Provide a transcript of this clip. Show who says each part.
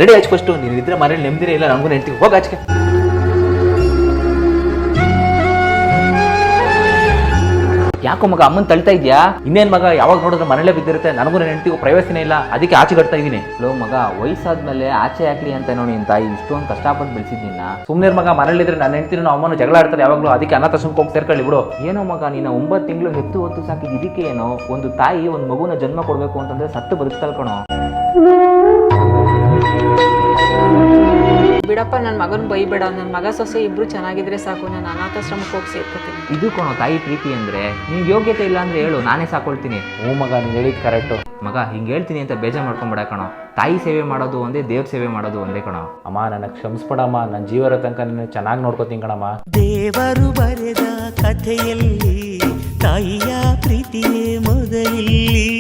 Speaker 1: Ready ಆಯ್ತು first. ನೀನು ಇದ್ರೆ ಮನೇಲಿ ನೆಮ್ಮದಿನೇ ಇಲ್ಲ, ನನಗೂ ನೆಂಟಿ ಹೋಗಿ ಆಚೆ. ಯಾಕೋ ಮಗ ಅಮ್ಮನ್ ತಳ್ತಾ ಇದ್ಯಾ? ಇನ್ನೇನ್ ಮಗ, ಯಾವಾಗ ನೋಡಿದ್ರೆ ಮನೇಲೆ ಬಿದ್ದಿರುತ್ತೆ, ನನಗೂ ನನ್ನ ಹೆಂಡತಿಗೂ ಪ್ರೈವಸಿನೇ ಇಲ್ಲ, ಅದಕ್ಕೆ ಆಚೆ ಕಟ್ತಾ ಇದೀನಿ.
Speaker 2: ಲೋ ಮಗ, ವಯಸ್ಸಾದ್ಮೇಲೆ ಆಚೆ ಹಾಕ್ಲಿ ಅಂತ ನೋಡಿ ನಿನ್ ತಾಯಿ ಇಷ್ಟೊಂದು ಕಷ್ಟಪಟ್ಟು ಬೆಳೆಸಿದ್ನಿನ್ನ.
Speaker 1: ಸುಮ್ಮನೆ ಮಗ, ಮನೇಲಿದ್ರೆ ನನ್ನ ಹೆಂಡತಿನ ನಾವು ಅಮ್ಮನ ಜಗಳ ಆಡ್ತಾರೆ ಯಾವಾಗಲೂ, ಅದಕ್ಕೆ ಅನಾಥಾಶ್ರಮಕ್ಕೆ ಹೋಗಿ ಸೇರ್ಕೊಳ್ಳಿ ಬಿಡು.
Speaker 2: ಏನೋ ಮಗ, ನೀನು 9 ತಿಂಗಳು ಹೆತ್ತು ಹೊತ್ತು ಸಾಕಿದ್ ಇದಕ್ಕೆ ಏನೋ. ಒಂದು ತಾಯಿ ಒಂದು ಮಗುನ ಜನ್ಮ ಕೊಡ್ಬೇಕು ಅಂತಂದ್ರೆ ಸತ್ತು ಬದುಕ್ತಾಳ್ ಕಣೋ.
Speaker 3: ಬಿಡಪ್ಪ, ನನ್ನ ಮಗನ ಬೈಬೇಡ. ನನ್ನ ಮಗ ಸೊಸೆ ಇಬ್ರು ಚೆನ್ನಾಗಿದ್ರೆ ಸಾಕು, ನಾನು ಅನಾಥಾಶ್ರಮಕ್ಕೆ ಹೋಗಿ ಸೇರ್ಕೊತೀನಿ.
Speaker 2: ಇದು ಕಣೋ ತಾಯಿ ಪ್ರೀತಿ ಅಂದ್ರೆ. ನಿನ್ ಯೋಗ್ಯತೆ ಇಲ್ಲ ಅಂದ್ರೆ ಹೇಳು, ನಾನೇ ಸಾಕೊಳ್ತೀನಿ.
Speaker 1: ಹ್ಞೂ ಮಗ, ನೀನು ಹೇಳಿದ್ ಕರೆಕ್ಟು.
Speaker 2: ಮಗ, ಹಿಂಗೆ ಹೇಳ್ತೀನಿ ಅಂತ ಬೇಜಾರು ಮಾಡ್ಕೊಂಬೇಡ ಕಣೋ. ತಾಯಿ ಸೇವೆ ಮಾಡೋದು ಒಂದೇ, ದೇವ್ರ ಸೇವೆ ಮಾಡೋದು ಒಂದೇ ಕಣೋ.
Speaker 1: ಅಮ್ಮ, ನನಗೆ ಕ್ಷಮಿಸ್ಬಿಡಮ್ಮ, ನನ್ನ ಜೀವರ ತನಕ ನಿನ್ನ ಚೆನ್ನಾಗಿ ನೋಡ್ಕೋತೀನಿ ಕಣಮ್ಮ.
Speaker 4: ದೇವರು ಬರೆದ ಕಥೆಯಲ್ಲಿ ತಾಯಿಯ ಪ್ರೀತಿಯೇ ಮೊದಲಿಲ್ಲಿ.